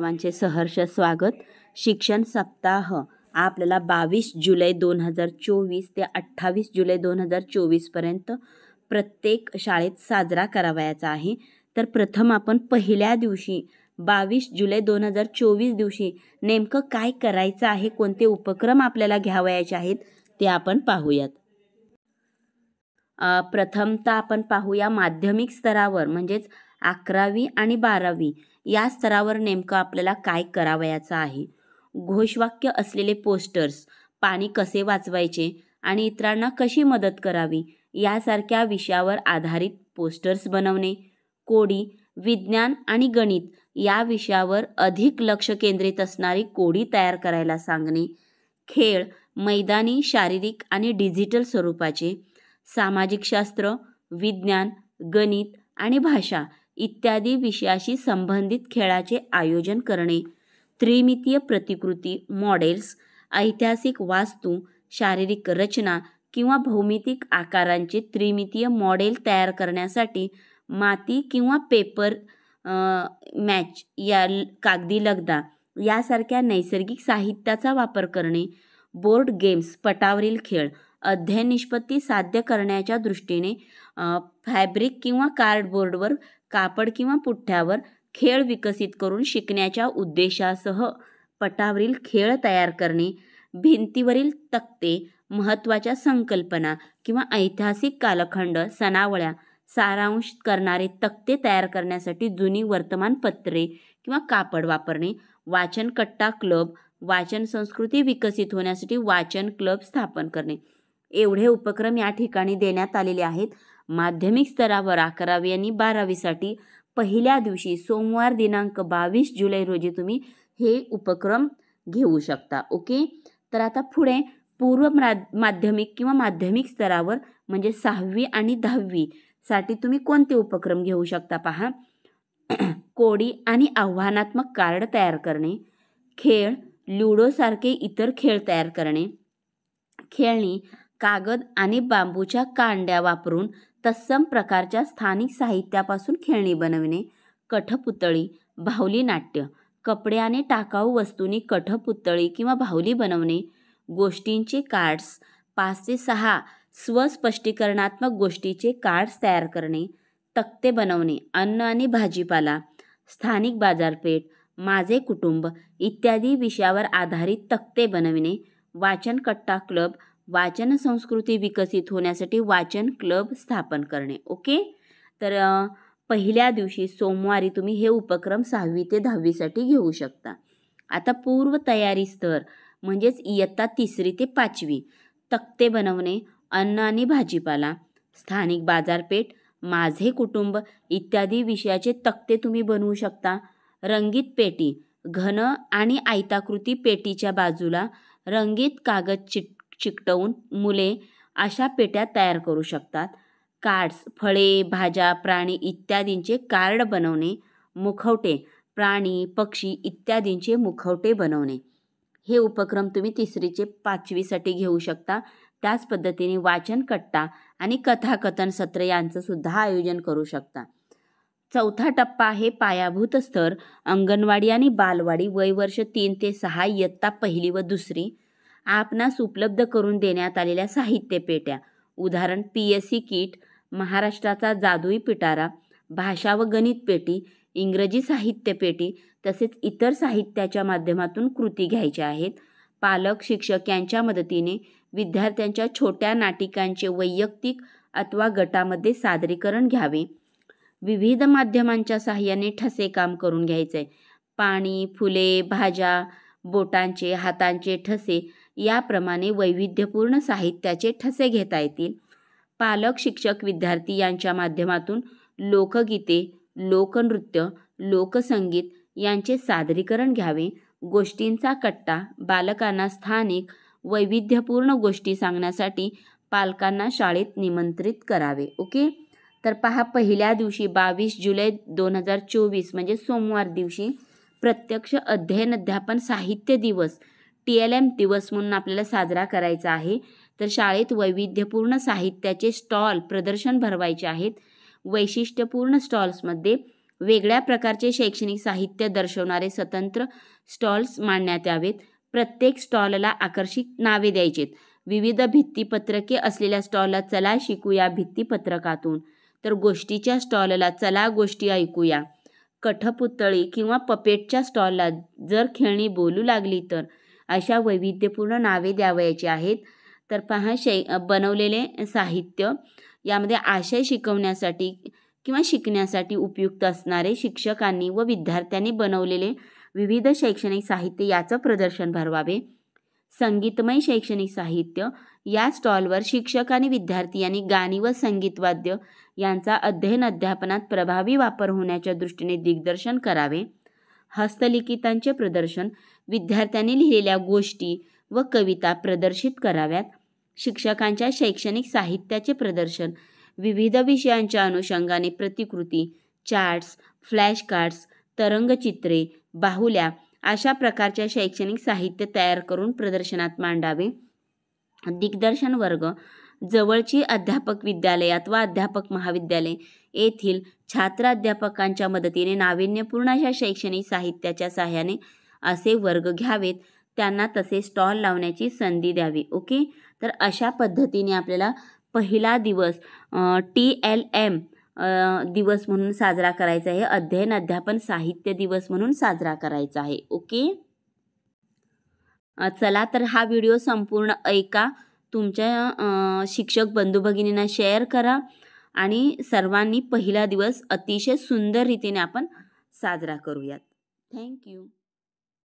सर्वांचे सहर्ष स्वागत. शिक्षण सप्ताह आपल्याला 22 जुलै 2024 ते 28 जुलै 2024 पर्यंत प्रत्येक शाळेत साजरा करावयाचा आहे. तर प्रथम आपण पहिल्या दिवशी 22 जुलै 2024 दिवशी नेमकं काय करायचं आहे, कोणते उपक्रम आपल्याला घ्यावयाचे आहेत ते आपण पाहूयात. प्रथमतः आपण पाहूया माध्यमिक स्तरावर म्हणजेच 11वी आणि 12वी या स्तरावर नेमकं आपल्याला काय करावयाचं आहे. घोषवाक्य असलेले पोस्टर्स, पाणी कसे वाचवायचे आणि इतरांना कशी मदत करावी यासारख्या विषयावर आधारित पोस्टर्स बनवणे. कोडी, विज्ञान आणि गणित या विषयावर अधिक लक्ष केंद्रित असणारी कोडी तयार करायला सांगणे. खेळ, मैदानी, शारीरिक आणि डिजिटल स्वरूपाचे. सामाजिकशास्त्र, विज्ञान, गणित आणि भाषा इत्यादी विषयाशी संबंधित खेळाचे आयोजन करणे. त्रिमितीय प्रतिकृती, मॉडेल्स, ऐतिहासिक वास्तू, शारीरिक रचना किंवा भौमितिक आकारांचे त्रिमितीय मॉडेल तयार करण्यासाठी माती किंवा पेपर मॅच या कागदी लगदा यासारख्या नैसर्गिक साहित्याचा वापर करणे. बोर्ड गेम्स, पटावरील खेळ, अध्ययन निष्पत्ती साध्य करण्याच्या दृष्टीने फॅब्रिक किंवा कार्डबोर्डवर, कापड किंवा पुठ्ठ्यावर खेळ विकसित करून शिकण्याच्या उद्देशासह पटावरील खेळ तयार करणे. भिंतीवरील तक्ते, महत्त्वाच्या संकल्पना किंवा ऐतिहासिक कालखंड, सणावळ्या सारांश करणारे तक्ते तयार करण्यासाठी जुनी वर्तमानपत्रे किंवा कापड वापरणे. वाचन कट्टा क्लब, वाचन संस्कृती विकसित होण्यासाठी वाचन क्लब स्थापन करणे. एवढे उपक्रम या ठिकाणी देण्यात आलेले आहेत. माध्यमिक स्तरावर 11वी आणि 12वीसाठी पहिल्या दिवशी सोमवार दिनांक 22 जुलै रोजी तुम्ही हे उपक्रम घेऊ शकता. ओके. तर आता पुढे पूर्व माध्यमिक किंवा माध्यमिक स्तरावर म्हणजे 6वी आणि 10वी साठी तुम्ही कोणते उपक्रम घेऊ शकता पहा. कोडी आणि आव्हानात्मक कार्ड तयार करणे. खेळ, लुडोसारखे इतर खेळ तयार करणे. खेळणी, कागद आणि बांबूच्या कांड्या वापरून तत्सम प्रकारच्या स्थानिक साहित्यापासून खेळणी बनविणे. कठपुतळी, बाहुली नाट्य, कपडे आणि टाकाऊ वस्तूंनी कठपुतळी किंवा बाहुली बनवणे. गोष्टींचे कार्ड्स, 5 ते 6 स्वस्पष्टीकरणात्मक गोष्टीचे कार्ड्स तयार करणे. तक्ते बनवणे. अन्न आणि भाजीपाला, स्थानिक बाजारपेठ, माझे कुटुंब इत्यादी विषयावर आधारित तक्ते बनविणे. वाचन कट्टा क्लब, वाचन संस्कृती विकसित होण्यासाठी वाचन क्लब स्थापन करणे. ओके. तर पहिल्या दिवशी सोमवारी तुम्ही हे उपक्रम 6वी ते 10वीसाठी घेऊ शकता. आता पूर्व तयारी स्तर म्हणजेच इयत्ता 3री ते 5वी तक्ते बनवणे. अन्न आणि भाजीपाला, स्थानिक बाजारपेठ, माझे कुटुंब इत्यादी विषयाचे तक्ते तुम्ही बनवू शकता. रंगीत पेटी, घन आणि आयताकृती पेटीच्या बाजूला रंगीत कागद चिकटवून मुले अशा पेट्या तयार करू शकतात. कार्ड्स, फळे, भाज्या, प्राणी इत्यादींचे कार्ड बनवणे. मुखवटे, प्राणी, पक्षी इत्यादींचे मुखवटे बनवणे. हे उपक्रम तुम्ही 3री ते 5वीसाठी घेऊ शकता. त्याच पद्धतीने वाचन कट्टा आणि कथाकथन सत्र यांचं सुद्धा आयोजन करू शकता. चौथा टप्पा आहे पायाभूत स्तर, अंगणवाडी आणि बालवाडी, वयवर्ष 3 ते 6, इयत्ता 1ली व 2री. आपणास उपलब्ध करून देण्यात आलेल्या साहित्य पेट्या, उदाहरण PSC किट, महाराष्ट्राचा जादुई पिटारा, भाषा व गणित पेटी, इंग्रजी साहित्य पेटी तसेच इतर साहित्याच्या माध्यमातून कृती घ्यायच्या आहेत. पालक, शिक्षक यांच्या मदतीने विद्यार्थ्यांच्या छोट्या नाटिकांचे वैयक्तिक अथवा गटामध्ये सादरीकरण घ्यावे. विविध माध्यमांच्या सहाय्याने ठसे काम करून घ्यायचे. पाणी, फुले, भाज्या, बोटांचे, हातांचे ठसे याप्रमाणे वैविध्यपूर्ण साहित्याचे ठसे घेता येतील. पालक, शिक्षक, विद्यार्थी यांच्या माध्यमातून लोकगीते, लोकनृत्य, लोकसंगीत यांचे सादरीकरण घ्यावे. गोष्टींचा कट्टा, बालकांना स्थानिक वैविध्यपूर्ण गोष्टी सांगण्यासाठी पालकांना शाळेत निमंत्रित करावे. ओके. तर पहा, पहिल्या दिवशी 22 जुलै 2024 म्हणजे सोमवार दिवशी प्रत्यक्ष अध्ययन अध्यापन साहित्य दिवस TLM दिवस म्हणून आपल्याला साजरा करायचा आहे. तर शाळेत वैविध्यपूर्ण साहित्याचे स्टॉल प्रदर्शन भरवायचे आहेत. वैशिष्ट्यपूर्ण स्टॉल्समध्ये वेगळ्या प्रकारचे शैक्षणिक साहित्य दर्शवणारे स्वतंत्र स्टॉल्स मांडण्यात यावेत. प्रत्येक स्टॉलला आकर्षक नावे द्यायचेत. विविध भित्तीपत्रके असलेल्या स्टॉलला चला शिकूया भित्तीपत्रकातून, तर गोष्टीच्या स्टॉलला चला गोष्टी ऐकूया, कठपुतळी किंवा पपेटच्या स्टॉलला जर खेळणी बोलू लागली तर, अशा वैविध्यपूर्ण नावे द्यावयाची आहेत. तर पहा बनवलेले साहित्य यामध्ये आशय शिकवण्यासाठी किंवा शिकण्यासाठी उपयुक्त असणारे शिक्षकांनी व विद्यार्थ्यांनी बनवलेले विविध शैक्षणिक साहित्य याचं प्रदर्शन भरवावे. संगीतमय शैक्षणिक साहित्य या स्टॉलवर शिक्षक आणि विद्यार्थी यांनी गाणी व संगीतवाद्य यांचा अध्ययन अध्यापनात प्रभावी वापर होण्याच्या दृष्टीने दिग्दर्शन करावे. हस्तलिखितांचे प्रदर्शन विद्यार्थ्यांनी लिहिलेल्या गोष्टी व कविता प्रदर्शित कराव्यात. शिक्षकांच्या शैक्षणिक साहित्याचे प्रदर्शन विविध विषयांच्या अनुषंगाने प्रतिकृती, चार्ट्स, फ्लॅश कार्ड्स, तरंगचित्रे, बाहुल्या अशा प्रकारच्या शैक्षणिक साहित्य तयार करून प्रदर्शनात मांडावे. दिग्दर्शन वर्ग जवळची अध्यापक विद्यालयात व अध्यापक महाविद्यालय येथील छात्र अध्यापकांच्या मदतीने नाविन्यपूर्ण अशा शैक्षणिक साहित्याच्या सहाय्याने असे वर्ग घ्यावेत. त्यांना तसे स्टॉल लावण्याची संधी द्यावी. ओके, तर अशा पद्धतीने आपल्याला पहिला दिवस TLM दिवस म्हणून साजरा करायचा आहे. अध्ययन अध्यापन साहित्य दिवस म्हणून साजरा करायचा आहे. ओके, चला तर हा व्हिडिओ संपूर्ण ऐका, तुमच्या शिक्षक बंधू भगिनींना शेअर करा आणि सर्वांनी पहिला दिवस अतिशय सुंदर रीतीने आपण साजरा करूयात. थँक्यू.